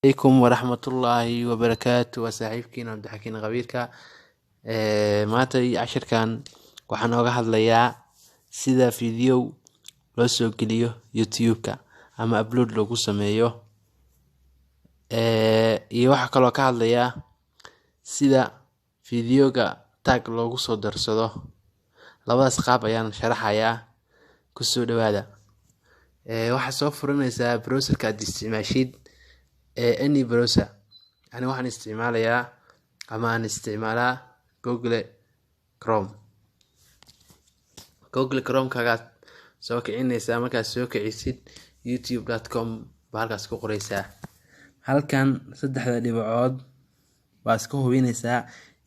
عليكم ورحمة الله وبركاته وصاحبكين عبد الحكيم غبيرك maantay cashirkan waxaan oga hadlayaa sida video loo soo geliyo YouTube-ka ama upload loogu sameeyo iyo waxa kale oo ka hadlayaa sida video-ga tag loogu soo darsado labadaas qaab ayaan sharaxayaa ku soo dhawaada waxa soo furanaysaa browser-ka aad isticmaashid any browser yani waxaan isticmaalayaa ama aan isticmaalaa Google Chrome kaga soo kicinaysa markaad soo kicisid youtube.com halkaas ku qoraysaa halkan saddexda dhibcood baa iska hubinaysaa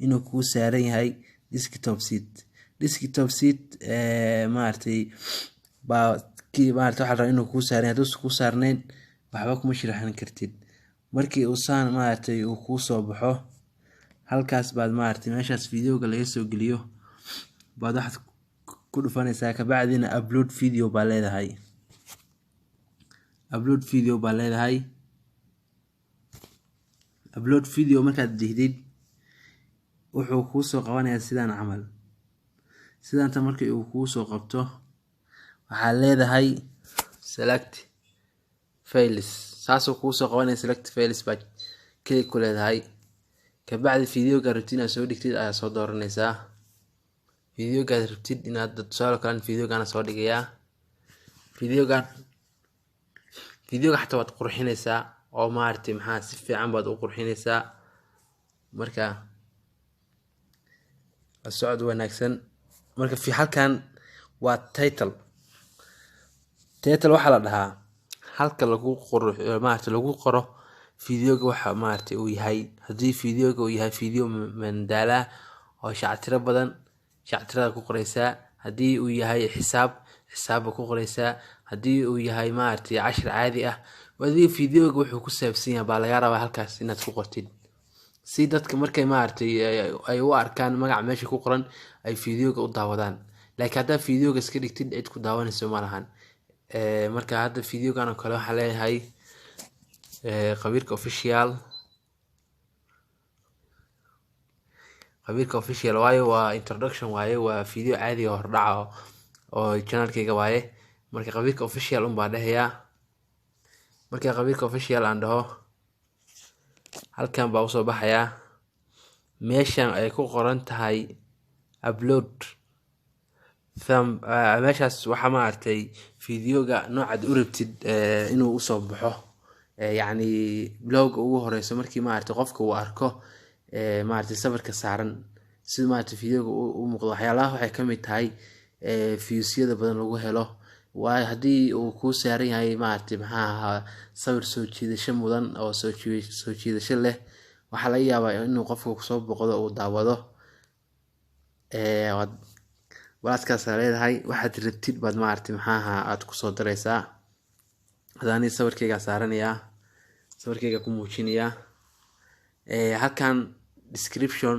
inuu ku saaran yahay desktop seat maartay waxa la rabaa inuu ku saaran yahay hadduu ku saarnayn waxba kuma sharaxan kartid markii uu saan maartay uu ku soo baxo halkaas baad maartay meeshaas video-ga laga soo geliyo baad wax ku dhufanaysaa ka bacdina upload video markaad dihdid wuxuu ku soo qabanayaa sidaan camal sidaanta markii uu ku soo qabto waxa leedahay select files saasoo ku soo qabanaya select files baad click ku leedahay ka bacdi video-ga rabtid inaad soo dhigtid ayaa soo dooranaysaa video-ga rabtid inaad tusaale kale video-ga soo dhigayaa video-ga xataa waad qurxinaysaa oo maartay maxaa si fiican baad u qurxinaysaa marka socod wanaagsan marka halkan waa title waxa la dhahaa halka lagu qoro maartay lagu qoro video-ga waxa maartay uu yahay hadii video-ga uu yahay video mandala oo shactiro badan shactirada ku qoraysaa hadii uu yahay xisaab ku qoraysaa hadii uu yahay maartay cashir caadi ah wadii video-ga wuxuu ku saabsan yahay baa laga rabaa halkaas inaad ku qortid si dadka markay maartay ay u arkaan magac meesha ku qoran ay video-ga u daawadaan laakiin hadda video-ga iska dhigtid cid ku daawanayso ma lahan marka hadda video-gan oo kale waxa leeyahay qabiirka official waaye waa introduction waaye waa video caadi oo hordhaca oo channel-kayga waaye marka qabiirka official baa dhahayaa marka qabiirka official aan dhaho halkan baa u soo baxayaa meeshan ay ku qoran tahay upload meeshaas waxa maartay video-ga noocaad u rabtid inuu u soo baxo yani blog ugu horeyso markii maartay qofka uu arko maartay sawirka saaran sida maartay video-ga u muuqdo waxyaalaha waxay kamid tahay views-yada badan lagu helo waa hadii uu ku saaran yahay maartay maxaa sawir soo jiidasho mudan oo soo jiidasho leh waxa laga yaabaa inuu qofka ku soo boqdo oo daawado walaadkaas leedahay waxaad rabtid baad maartay maxaa aad ku soo daraysaa hadani sawirkayga saaranayaa sawirkayga ku muujinayaa halkan description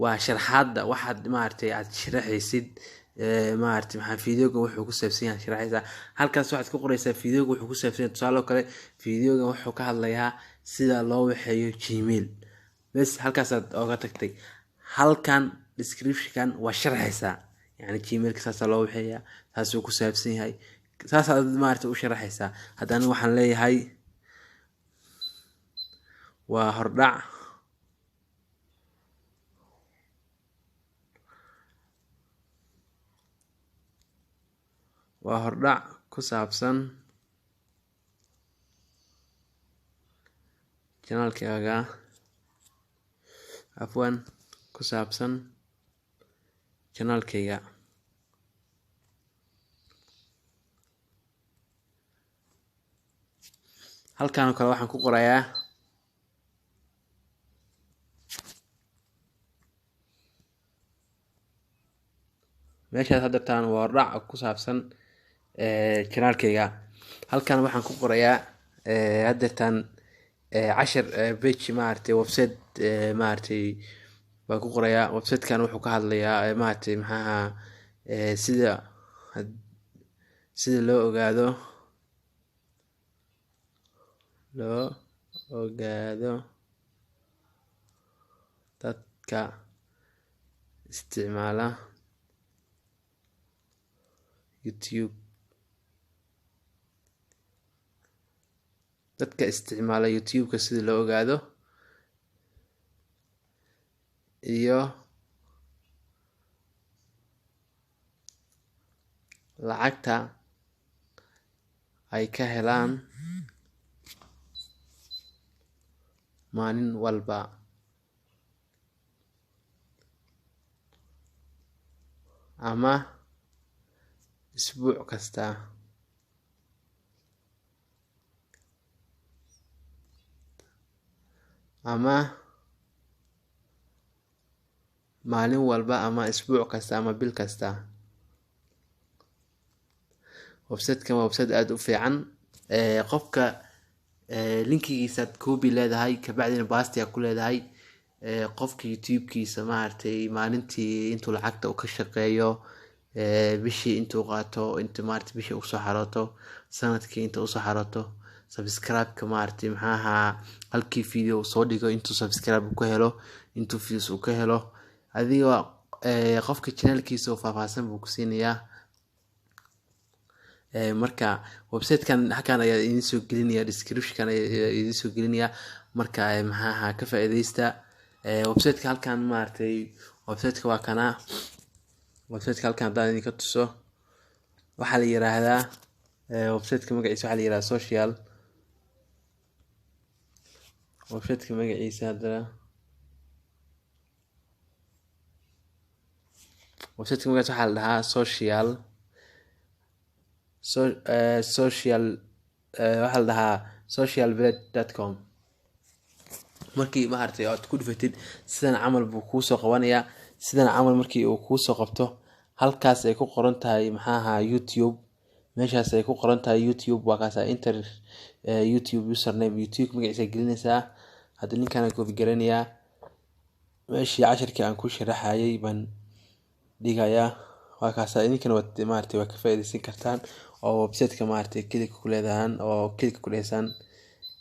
waa sharaxaada waxaad maartay aad sharaxaysid maartay maxaa video-ga wuxuu ku saabsan yahay sharaxaysaa halkaas waxaad ku qoraysaa video-ga wuxuu ku saabsan yahay tusaale kale video-ga wuxuu ka hadlayaa sida loo waxeeyo Gmail bas halkaas aad oga tagtay halkan description-kan waa sharaxaysaa yani Gmail-ka saas loo waxeeyaa taas uu ku saabsan yahay saas aad maartay u sharaxaysaa haddana waxaan leeyahay waa hordhac ku saabsan channel-kaaga ku saabsan channel-kayga halkan kale waxaan ku qorayaa meeshaas hadda taan waa hordhac ku saabsan channel-kayga halkan waxaan ku qorayaa hadda taan cashir page maartay website maartay baa ku qorayaa website-kan wuxuu ka hadlayaa maartay maxaa sida loo ogaado loo ogaado dadka isticmaala YouTube. dadka isticmaala YouTube-ka sida loo ogaado iyo lacagta ay ka helaan maalin walba ama isbuuc kasta. ama maalin walba ama isbuuc kasta ama bil kasta. website-kan waa website aad u fiican. qofka linkigiisa copy leedahay kabacdina basti ku leedahay. qofka YouTube-kiisa maartay maalintii intuu lacagta u ka shaqeeyo, bishii intuu qaato, inta maartay bishii u soo xarooto, sanadkii inta u soo xarooto, subscribe-ka maartay maxaaha halkii video soo dhigo intuu subscribe ku helo, intuu views uu ka helo. adiga qofka channel-kiisa oo faahfaahsan buu ku siinayaa. marka website-kan halkan ayaa idin soo gelinaya, description ayaa idin soo gelinaya. marka maxaaha ka faa'iideysta. website-ka halkan maartay website-ka waa kana. website-ka halkan hadaan idin ka tuso waxaa la yiraahdaa website-ka magaciisa waxaa la yiraahdaa social. website-ka magaciisa hadana website-ka magaciisa waxaa la dhahaa social waxaa la dhahaa socialblade.com. markii maartay aad ku dhufatid sidan camal buu kuu soo qabanayaa. sidan camal markii uu kuu soo qabto halkaas ay ku qoran tahay maxaaha YouTube. meeshaas ay ku qoran tahay YouTube. waa kaas enter YouTube username. YouTube magaciisa gelinaysaa. hadda ninkan aan copy garanayaa. meeshii casharkii aan ku sharaxayay baan dhigayaa. waa kaas idinkana maartay waa ka faa'iideysan kartaan oo website-ka maartay click ku leedahan oo click ku leesan.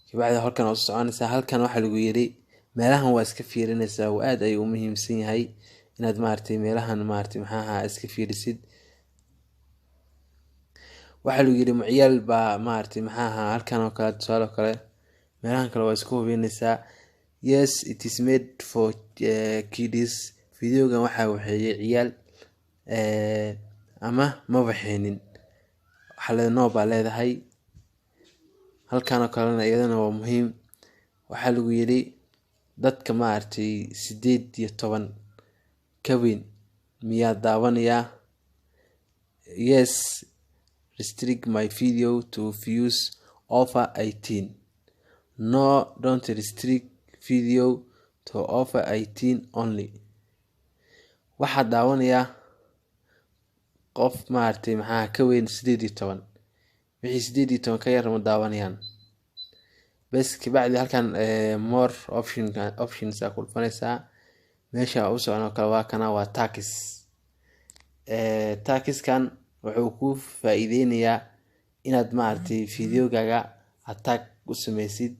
kabacdi halkan oo soconaysa halkan waxa lagu yiri meelahan waa iska fiirinaysaa. oo aad ay u muhiimsan yahay inaad maartay meelahan maartay maxaaha iska fiirisid. waxa lagu yiri muciyaal baa maartay maxaaha halkan oo kale tusaale kale meelahan kale waa isku hubinaysaa. yes it is made for kids. videogan waxa waxeeyay ciyaal ama ma waxeenin waxa la nooba leedahay. halkan oo kalena iyadana waa muhiim. waxa lagu yiri dadka maartay 18 ka weyn miyaa daawanaya. yes restrict my video to views over 18. no don't restrict video to over 18 only. waxa daawanaya qof maartay maxaa ka weyn 18. wixii 18 ka yar ma daawanayaan. bas kabacdi halkan more options ku dhufanaysaa. meesha u socon kala waa kana waa tax. taxkan wuxuu ku faa'iideynayaa inaad maartay videogaaga attack u sameysid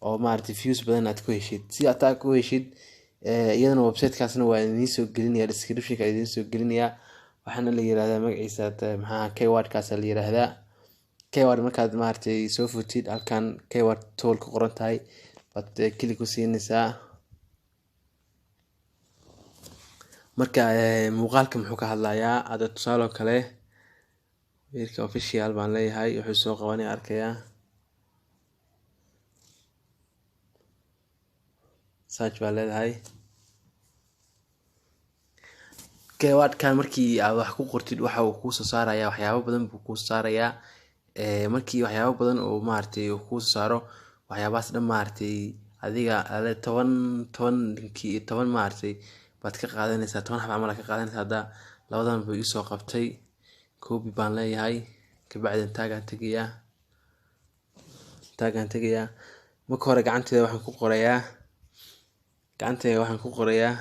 oo maartay views badan aad ku heshid. si attack u heshid iyadana website-kaasna waa idin soo gelinaya, description-ka idin soo gelinaya. waxaana la yiraahdaa magaciisa maxaa keyword-kaas la yiraahdaa. keyword markaad maartay soo futid halkan keyword tool ku qoran tahay baad click ku siinaysaa. marka muuqaalka muxuu ka hadlayaa ada tusaale kale wiilka official baan leeyahay wuxuu soo qabanay arkaya. search baa leedahay. keyword-kan markii aad wax ku qortid waxa uu kuu soo saarayaa waxyaabo badan buu kuu saarayaa. markii waxyaabo badan oo maartay uu kuu saaro waxyaabaas dhan maartay adiga 10 linkii 10 maartay baad ka qaadanaysaa. 10 xab amal ka qaadanaysaa. hada labadan buu isoo qabtay. copy baan leeyahay. kabacdi taagan tagayaa. marka hore gacanteeda waxaan ku qorayaa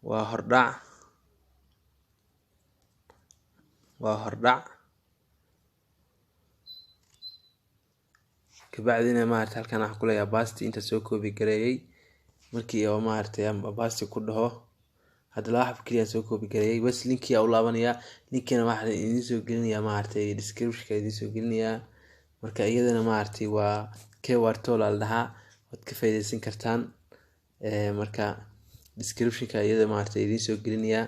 waa hordhac. kabacdina maaragtay halkan waxaan ku leeyahay basti inta soo koobi gareeyay markii oo maaragtay basti ku dhaho hadda laba xab kaliya soo koobi gareeyay bas linki u laabanaya linkina waxaan idin soo gelinayaa maaragtay description-ka idin soo gelinayaa marka iyadana maaragtay waa keyword tool la dhahaa waad ka faa'iideysan kartaan marka description-ka iyada maaragtay idin soo gelinayaa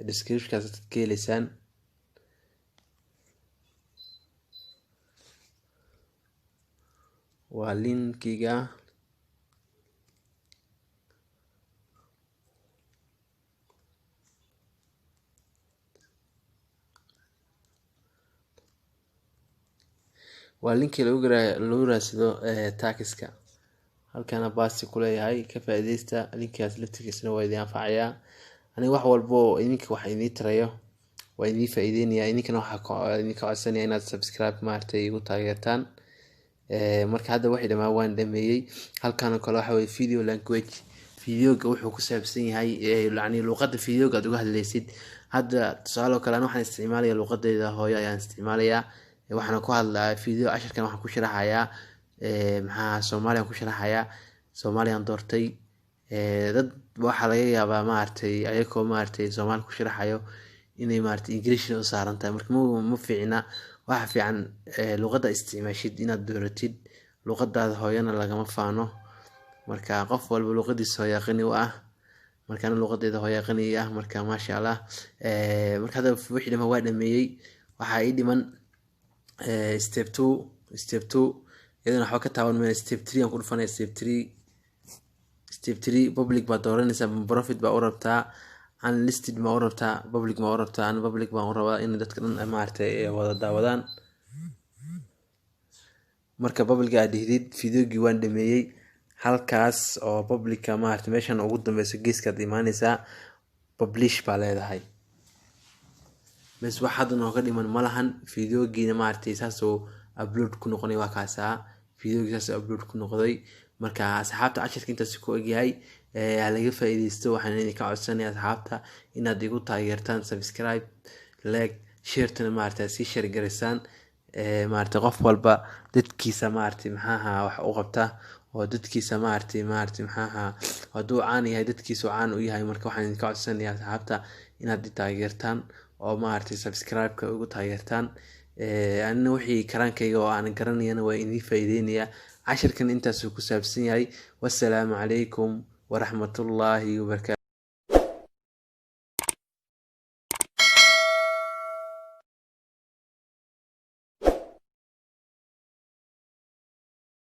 description-kaas aad ka heleysaan waa linkiga waa linki lagu raadsado taxiska halkana basti ku leeyahay ka faa'iideysta linkaas laftigiisana waa idin anfacayaa aniga wax walbo idinka wax idin tarayo waa idin faa'iideynaya idinkana waxa idin ka codsanaya inaad subscribe maartay igu taageertaan marka hadda wixii dhamaa waan dhameeyay halkan kale waxa way video language videoga wuxuu ku saabsan yahay yacni luqadda videoga aad uga hadlaysid hadda tusaale kale waxaan isticmaalayaa luqadeeda hooyo ayaan isticmaalayaa waxaan ku hadlaa video casharkan waxaan ku sharaxayaa maxaa Soomaaliya ku sharaxayaa Soomaaliyan doortay dad waxa laga yaabaa maartay ayagoo maartay Soomaali ku sharaxayo inay maartay English u saaran tahay marka ma fiicna waxa fiican luqadda isticmaashid inaad dooratid luqadaada hooyana lagama faano marka qof walba luqadiisa hooyo qani u ah marka ana luqadeeda hooyo qani ah marka ma sha Allah marka hada wixii dhama waa dhameeyay waxa ay dhiman step 2 idana waxa ka taaban meel step 3 aan ku dhufanay step 3 public ba dooranaysa profit ba u rabtaa unlisted ma u rabtaa public ma u rabtaa an public ba u rabaa in dadka dhan maartay wada daawadaan marka public aad dihdid videogi waan dhameeyay halkaas oo public maartay meeshan ugu dambeeyay geeska imaanaysa publish ba leedahay bas waxaad nooga dhiman malahan videogiina maartay saasoo upload ku noqonay waa kaasa videogiisa upload ku noqday marka asxaabta casharka intaas ku ogyahay laga faa'iideysto waxaan idin ka codsanayaa asxaabta inaad igu taageertaan subscribe like share tan maartay si share gareysaan maartay qof walba dadkiisa maartay maxaa wax u qabta oo dadkiisa maartay maxaa haduu caan yahay dadkiisa caan u yahay marka waxaan idin ka codsanayaa asxaabta inaad taageertaan oo maartay subscribe-ka ugu taageertaan anna wixii karaankayga oo aan garanayna waa idin faa'iideynaya casharkan intaas ku saabsan yahay wassalaamu calaykum ورحمة الله وبركاته.